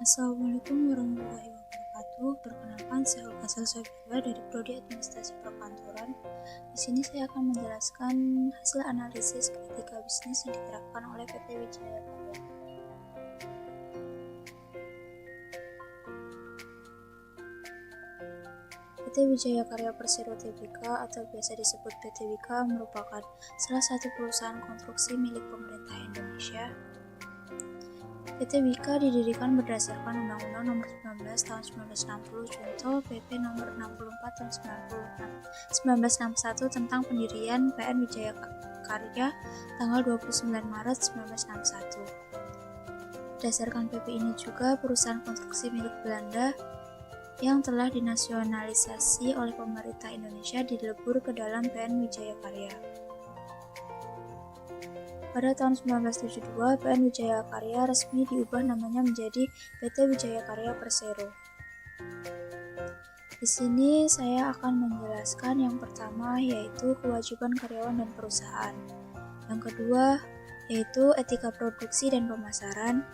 Assalamualaikum warahmatullahi wabarakatuh. Perkenalkan, saya Olga Salsabila dari Prodi Administrasi Perkantoran. Di sini saya akan menjelaskan hasil analisis etika bisnis yang diterapkan oleh PT Wijaya Karya. PT Wijaya Karya Persero Tbk atau biasa disebut PT Wika merupakan salah satu perusahaan konstruksi milik pemerintah Indonesia. PT Wika didirikan berdasarkan Undang-Undang Nomor 19 Tahun 1960 Junto PP Nomor 64 Tahun 1961 tentang pendirian PN Wijaya Karya tanggal 29 Maret 1961. Berdasarkan PP ini juga perusahaan konstruksi milik Belanda yang telah dinasionalisasi oleh pemerintah Indonesia dilebur ke dalam PN Wijaya Karya. Pada tahun 1972, PN Wijaya Karya resmi diubah namanya menjadi PT Wijaya Karya Persero. Di sini saya akan menjelaskan yang pertama yaitu kewajiban karyawan dan perusahaan. Yang kedua yaitu etika produksi dan pemasaran.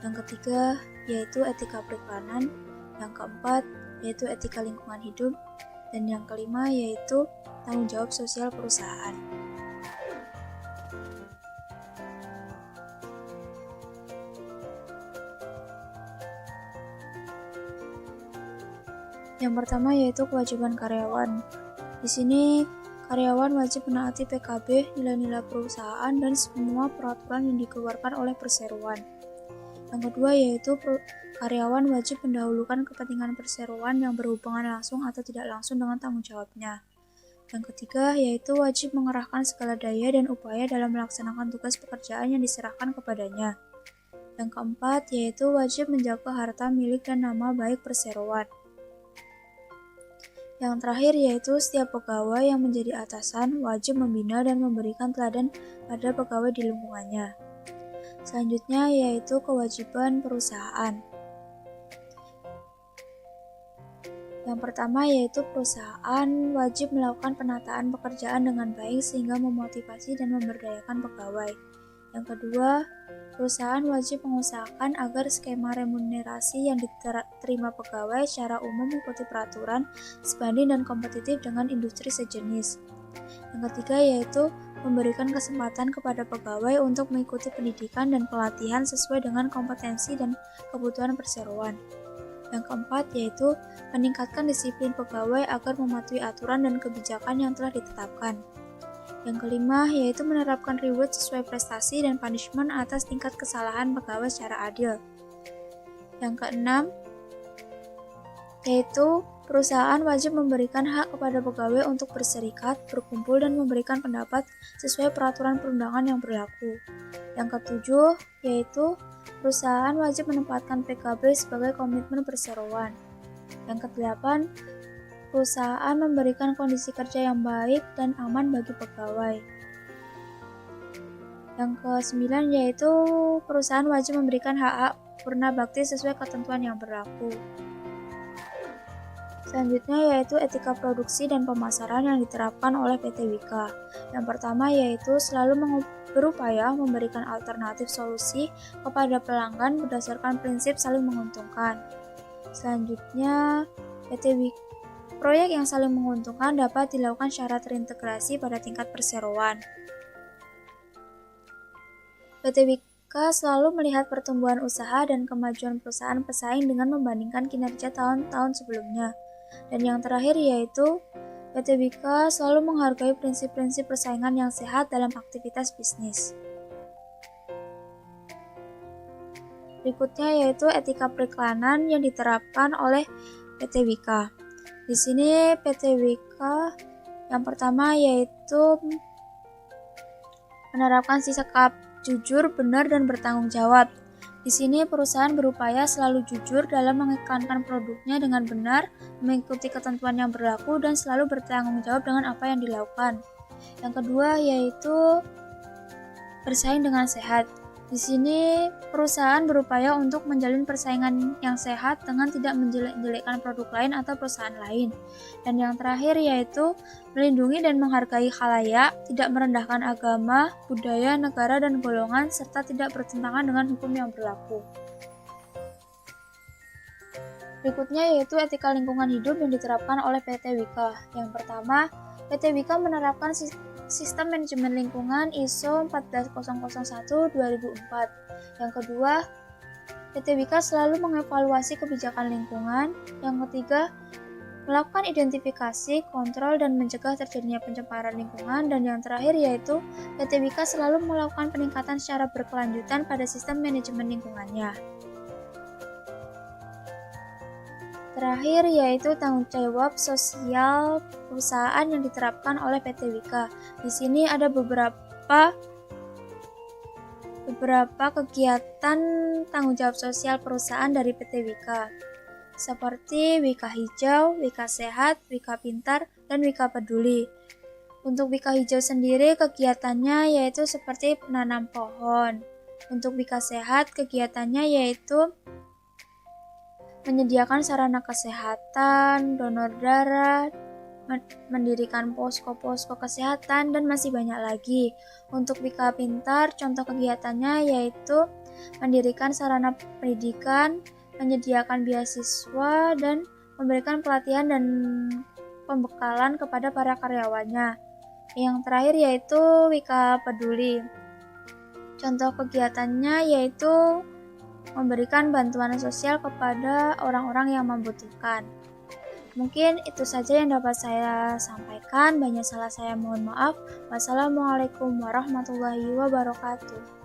Yang ketiga yaitu etika periklanan. Yang keempat yaitu etika lingkungan hidup. Dan yang kelima yaitu tanggung jawab sosial perusahaan. Yang pertama yaitu kewajiban karyawan. Di sini karyawan wajib menaati PKB, nilai-nilai perusahaan, dan semua peraturan yang dikeluarkan oleh perseroan. Yang kedua yaitu karyawan wajib mendahulukan kepentingan perseroan yang berhubungan langsung atau tidak langsung dengan tanggung jawabnya. Yang ketiga yaitu wajib mengerahkan segala daya dan upaya dalam melaksanakan tugas pekerjaan yang diserahkan kepadanya. Yang keempat yaitu wajib menjaga harta milik dan nama baik perseroan. Yang terakhir yaitu setiap pegawai yang menjadi atasan wajib membina dan memberikan teladan pada pegawai di lingkungannya. Selanjutnya yaitu kewajiban perusahaan. Yang pertama yaitu perusahaan wajib melakukan penataan pekerjaan dengan baik sehingga memotivasi dan memberdayakan pegawai. Yang kedua, perusahaan wajib mengusahakan agar skema remunerasi yang diterima pegawai secara umum mengikuti peraturan, sebanding dan kompetitif dengan industri sejenis. Yang ketiga yaitu memberikan kesempatan kepada pegawai untuk mengikuti pendidikan dan pelatihan sesuai dengan kompetensi dan kebutuhan perseroan. Yang keempat yaitu meningkatkan disiplin pegawai agar mematuhi aturan dan kebijakan yang telah ditetapkan. Yang kelima yaitu menerapkan reward sesuai prestasi dan punishment atas tingkat kesalahan pegawai secara adil. Yang keenam yaitu perusahaan wajib memberikan hak kepada pegawai untuk berserikat, berkumpul, dan memberikan pendapat sesuai peraturan perundangan yang berlaku. Yang ketujuh yaitu perusahaan wajib menempatkan PKB sebagai komitmen perseroan. Yang kedelapan, perusahaan memberikan kondisi kerja yang baik dan aman bagi pegawai. Yang ke-9 yaitu perusahaan wajib memberikan hak-hak purna bakti sesuai ketentuan yang berlaku. Selanjutnya yaitu etika produksi dan pemasaran yang diterapkan oleh PT Wika. Yang pertama yaitu selalu berupaya memberikan alternatif solusi kepada pelanggan berdasarkan prinsip saling menguntungkan. Selanjutnya proyek yang saling menguntungkan dapat dilakukan secara terintegrasi pada tingkat perseroan. PT Wika selalu melihat pertumbuhan usaha dan kemajuan perusahaan pesaing dengan membandingkan kinerja tahun-tahun sebelumnya. Dan yang terakhir yaitu PT Wika selalu menghargai prinsip-prinsip persaingan yang sehat dalam aktivitas bisnis. Berikutnya yaitu etika periklanan yang diterapkan oleh PT Wika. Di sini PT Wika yang pertama yaitu menerapkan sikap jujur, benar, dan bertanggung jawab. Di sini perusahaan berupaya selalu jujur dalam mengiklankan produknya dengan benar, mengikuti ketentuan yang berlaku, dan selalu bertanggung jawab dengan apa yang dilakukan. Yang kedua yaitu bersaing dengan sehat. Di sini perusahaan berupaya untuk menjalin persaingan yang sehat dengan tidak menjelek-jelekkan produk lain atau perusahaan lain. Dan yang terakhir yaitu melindungi dan menghargai khalayak, tidak merendahkan agama, budaya, negara, dan golongan, serta tidak bertentangan dengan hukum yang berlaku. Berikutnya yaitu etika lingkungan hidup yang diterapkan oleh PT Wika. Yang pertama, PT Wika menerapkan sistem manajemen lingkungan ISO 14001-2004. Yang kedua, PT Wika selalu mengevaluasi kebijakan lingkungan. Yang ketiga, melakukan identifikasi, kontrol, dan mencegah terjadinya pencemaran lingkungan. Dan yang terakhir yaitu PT Wika selalu melakukan peningkatan secara berkelanjutan pada sistem manajemen lingkungannya. Terakhir yaitu tanggung jawab sosial perusahaan yang diterapkan oleh PT Wika. Di sini ada beberapa kegiatan tanggung jawab sosial perusahaan dari PT Wika, seperti Wika Hijau, Wika Sehat, Wika Pintar, dan Wika Peduli. Untuk Wika Hijau sendiri kegiatannya yaitu seperti menanam pohon. Untuk Wika Sehat kegiatannya yaitu menyediakan sarana kesehatan, donor darah, mendirikan posko-posko kesehatan, dan masih banyak lagi. Untuk Wika Pintar, contoh kegiatannya yaitu mendirikan sarana pendidikan, menyediakan beasiswa, dan memberikan pelatihan dan pembekalan kepada para karyawannya. Yang terakhir yaitu Wika Peduli. Contoh kegiatannya yaitu memberikan bantuan sosial kepada orang-orang yang membutuhkan. Mungkin itu saja yang dapat saya sampaikan. Banyak salah saya mohon maaf. Wassalamualaikum warahmatullahi wabarakatuh.